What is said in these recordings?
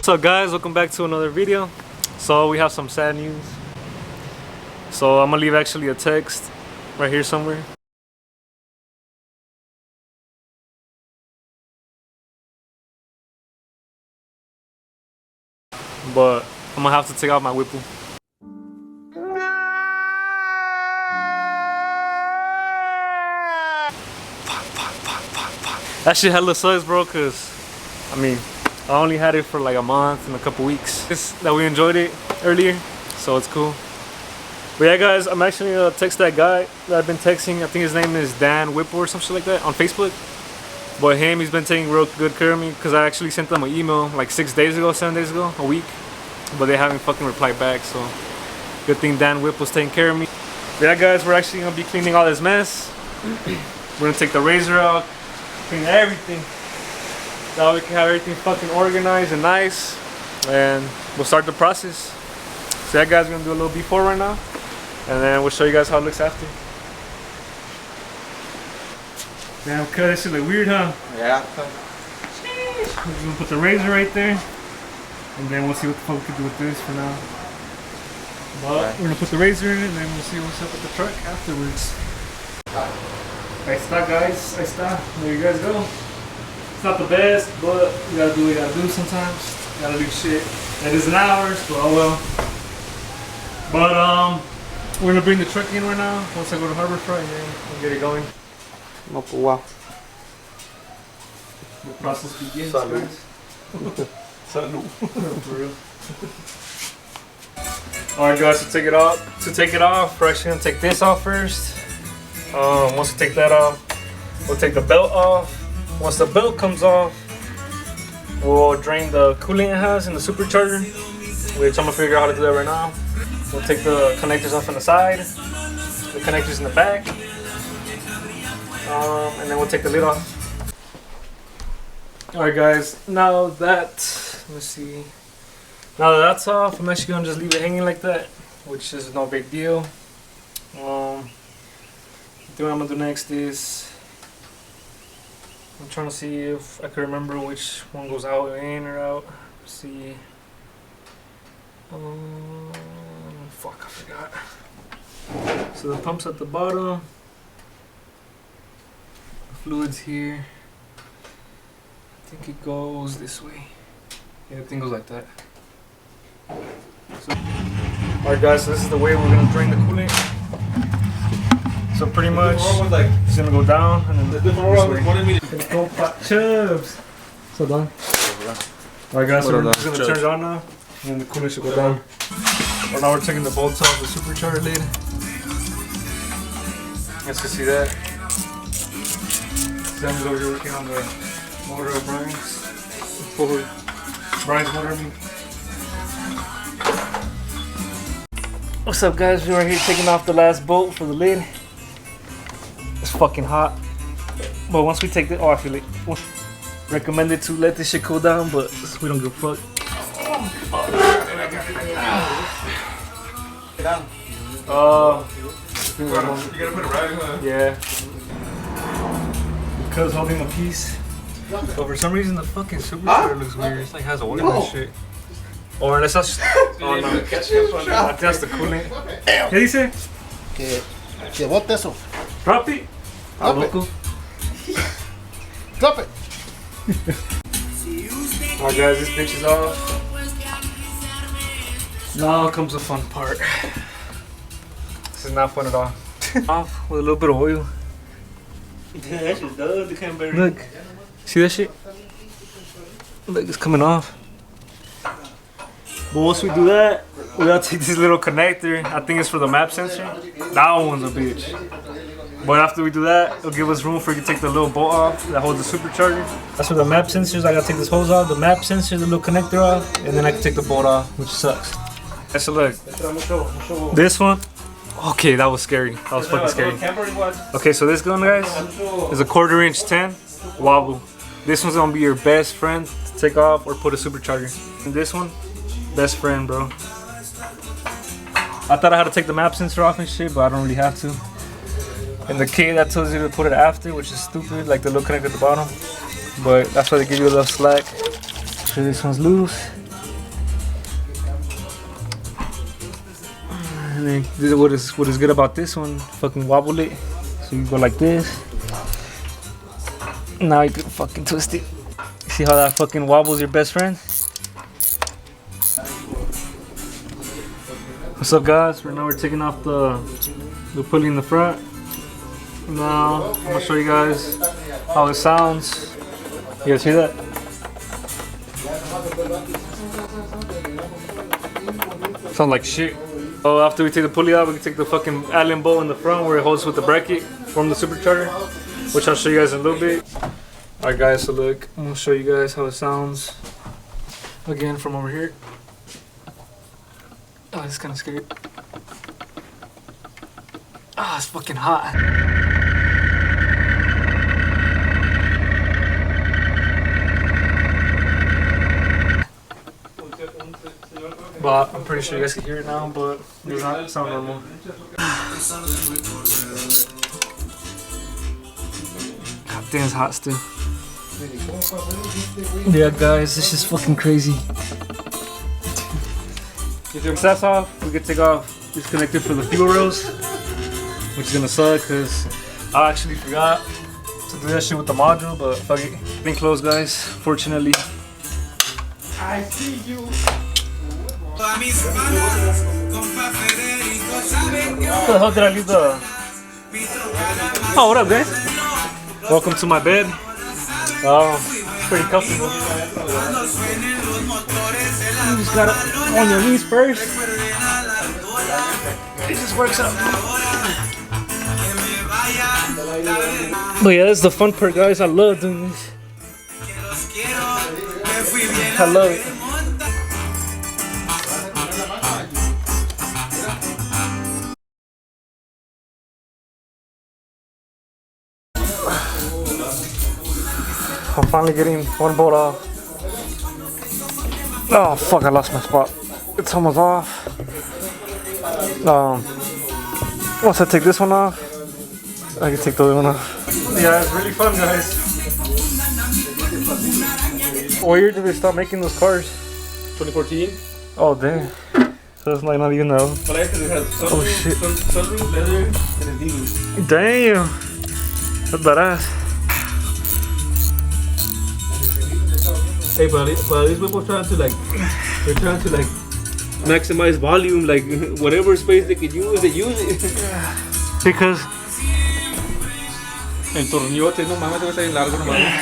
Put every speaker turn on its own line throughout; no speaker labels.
What's up guys, welcome back to another video. So we have some sad news. So I'm gonna leave actually a text right here somewhere. But I'm gonna have to take out my whipple. That shit hella sucks, bro, cause I mean I only had it for like a month and a couple weeks. It's that we enjoyed it earlier, so it's cool. But yeah guys, I'm actually gonna text that guy that I've been texting. I think his name is Dan Whipple or some shit like that on Facebook. But he's been taking real good care of me because I actually sent them an email like 7 days ago, a week. But they haven't fucking replied back, so good thing Dan Whipple's taking care of me. But yeah guys, we're actually gonna be cleaning all this mess. We're gonna take the razor out, clean everything. Now we can have everything fucking organized and nice, and we'll start the process. So yeah guys, we're gonna do a little before right now, and then we'll show you guys how it looks after. Damn, cut, this shit look weird, huh?
Yeah.
We're gonna put the razor right there, and then we'll see what the fuck we can do with this for now. But we're gonna put the razor in it, and then we'll see what's up with the truck afterwards. Ahí está guys, ahí está. There you guys go. It's not the best, but you gotta do what you gotta do sometimes. You gotta do shit that isn't ours, but oh well. But we're gonna bring the truck in right now once I go to Harbor Front, and then we'll get it going.
No, pues wow.
The process begins,
Salud.
guys.
Salud.
For real. Alright guys, to take it off, we're actually gonna take this off first. Once we take that off, we'll take the belt off. Once the belt comes off, we'll drain the coolant it has in the supercharger, which I'm gonna figure out how to do that right now. We'll take the connectors off on the side, the connectors in the back, and then we'll take the lid off. Alright guys, now that that's off, I'm actually gonna just leave it hanging like that, which is no big deal. The thing I'm gonna do next is I'm trying to see if I can remember which one goes out, in or out. Let's see. Fuck, I forgot. So the pump's at the bottom. The fluid's here. I think it goes this way. Yeah, the thing goes like that. So, alright guys, so this is the way we're gonna drain the coolant. So pretty much, it's gonna go down and then this way. Go chubs. So done. Alright guys, so we're just gonna turn it on now, and then the coolant should go down. Right now we're taking the bolts off the supercharger lid. You guys can see that. Sam's over here working on the motor of Brian's motor, I mean. What's up guys, we're right here taking off the last bolt for the lid. It's fucking hot. But once we take the I feel it. Recommended to let this shit cool down, but we don't give a fuck.
You gotta put it right, huh?
Yeah. Because holding a piece. But for some reason the fucking supercharger looks weird. It's like has oil in that shit. Or unless that's oh no. I think that's the coolant. ¿Qué dice?
Que bote eso.
Drop it.
Drop it. Drop it.
Alright guys, this bitch is off. Now comes the fun part. This is not fun at all. Off with a little bit of oil.
Yeah, that shit does. The cranberry.
Look. See that shit? Look, it's coming off. But once we do that, we gotta take this little connector. I think it's for the map sensor. That one's a bitch. But after we do that, it'll give us room for you to take the little bolt off that holds the supercharger. That's for the map sensors. I gotta take this hose off, the map sensor, the little connector off, and then I can take the bolt off, which sucks. So look, this one. Okay, that was scary. That was fucking scary. Okay, so this gun, guys, is a 1/4 inch 10 wobble. This one's gonna be your best friend to take off or put a supercharger. And this one, best friend, bro. I thought I had to take the map sensor off and shit, but I don't really have to. And the key that tells you to put it after, which is stupid, like the little connector at the bottom. But that's why they give you a little slack. So this one's loose. And then what is good about this one? Fucking wobble it. So you go like this. Now you can fucking twist it. See how that fucking wobbles your best friend? What's up, guys? Right now we're taking off the pulley in the front. Now I'm gonna show you guys how it sounds. You guys hear that? Sounds like shit. Oh, after we take the pulley out, we can take the fucking Allen bolt in the front where it holds with the bracket from the supercharger, which I'll show you guys in a little bit. Alright guys, so look, I'm gonna show you guys how it sounds again from over here. Oh, it's kind of scary. Ah, it's fucking hot. But I'm pretty sure you guys can hear it now, but it does not sound normal. God damn, it's hot still. Yeah, guys, this is fucking crazy. That's off. We can take off this connector for the fuel rails, which is gonna suck because I actually forgot to do that shit with the module, but fuck it. Been closed, guys. Fortunately.
I see you.
Where the hell did I leave the... Oh, what up, guys? Welcome to my bed. It's pretty comfortable. You just gotta on your knees first. It just works out. But yeah, that's the fun part, guys. I love doing this. I love it. I'm finally getting one bolt off. Oh fuck, I lost my spot. It's almost off. Once I take this one off, I can take the other one off. Yeah, it's really fun, guys. What year did they stop making those cars?
2014.
Oh damn. So it's like not even though. Oh shit.
Sunroof, leather, and a diesel.
Damn. That's badass.
Hey, but these people trying to maximize volume, like whatever space they could use, they use it.
Because
El tornillote, no mames, está bien largo, no mames.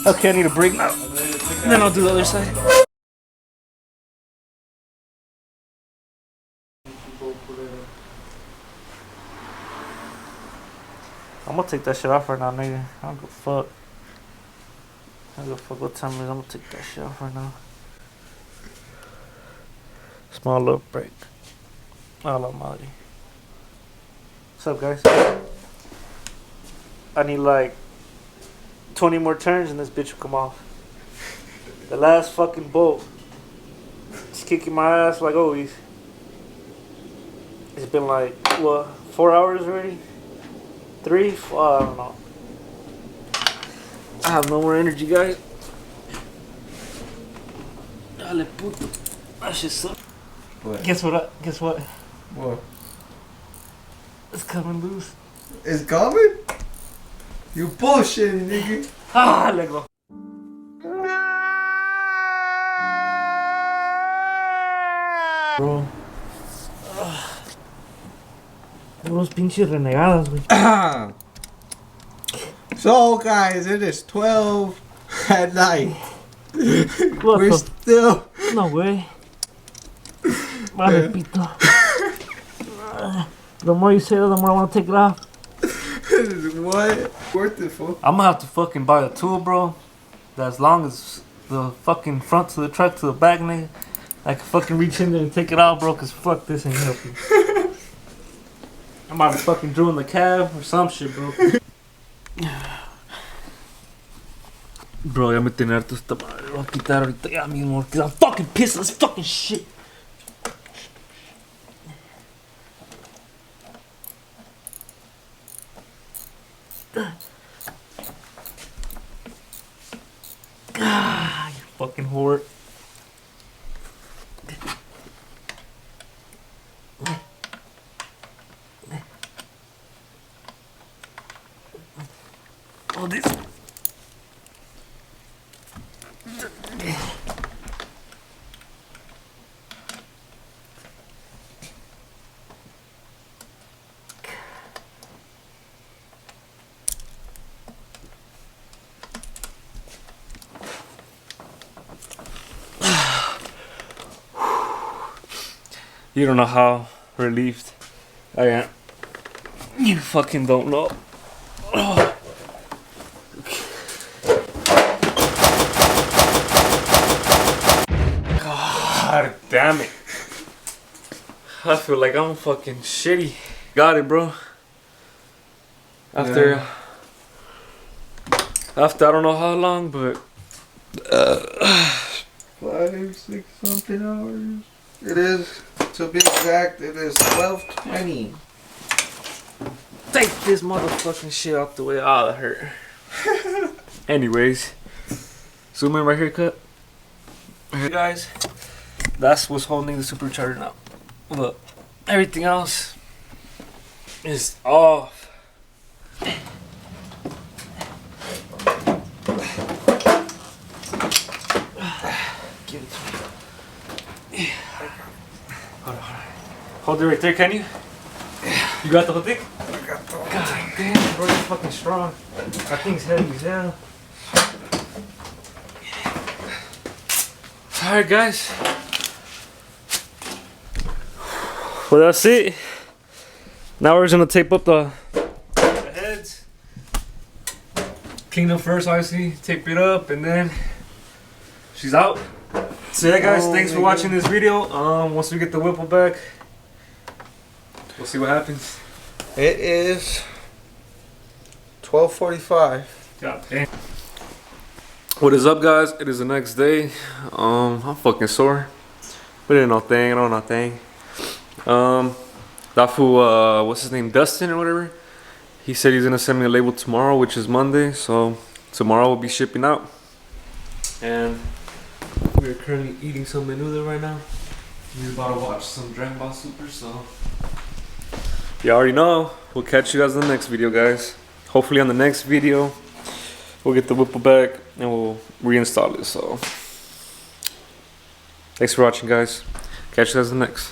okay, I need a break now. Then I'll do the other side. I'm gonna take that shit off right now, nigga. I don't give a fuck. I don't give a fuck what time it is. I'm gonna take that shit off right now. Small little break. A la madre. What's up, guys? I need like 20 more turns and this bitch will come off. The last fucking bolt. It's kicking my ass like always. It's been like, what, 4 hours already? 3? I don't know. I have no more energy, guys. Dale puto. That shit sucks.
What?
Guess what? Guess what?
What?
It's coming loose.
It's coming? You bullshitting, nigga.
Ah, let go. Bro. Unos pinches renegadas, güey.
So, guys, it is 12 at night.
What
We're
the?
still.
No, güey. Vale, pito. The more you say that, the more I want to take it off.
What? Worth it, fool.
I'm gonna have to fucking buy a tool, bro. That's long as the fucking front to the truck to the back, nigga. I can fucking reach in there and take it out, bro, cause fuck this ain't helping. I'm about to fucking drill in the cab or some shit, bro. Bro, ya me tiene harto esta madre. Lo voy a quitar ahorita ya mismo, cause I'm fucking pissed at this fucking shit. Ah, you fucking whore. Hold this. You don't know how relieved I am. You fucking don't know. Oh. God damn it. I feel like I'm fucking shitty. Got it, bro. After I don't know how long, but
5, 6 something hours. It is, to be exact, it is 12:20.
take this motherfucking shit out the way. Ah, that hurt. Anyways, zoom in right here, cut. Hey guys, that's what's holding the supercharger now. Look, everything else is off. Give it to me. Hold it right there, can you? You got the whole thing?
I got the
God damn, bro, you're fucking strong. That thing's heavy as hell. Alright, guys. Well, that's it. Now we're just gonna tape up the heads. Clean them first, obviously. Tape it up, and then she's out. So yeah, guys, thanks for watching this video. Once we get the whipple back, we'll see what happens.
It is 12:45.
God damn. What is up, guys? It is the next day. I'm fucking sore. But it ain't no thing. I don't know nothing. That fool, what's his name, Dustin or whatever, he said he's gonna send me a label tomorrow, which is Monday. So tomorrow we'll be shipping out. And we're currently eating some menudo right now. We're about to watch some Dragon Ball Super, so you already know. We'll catch you guys in the next video, guys. Hopefully on the next video we'll get the whipple back and we'll reinstall it. So thanks for watching, guys. Catch you guys in the next.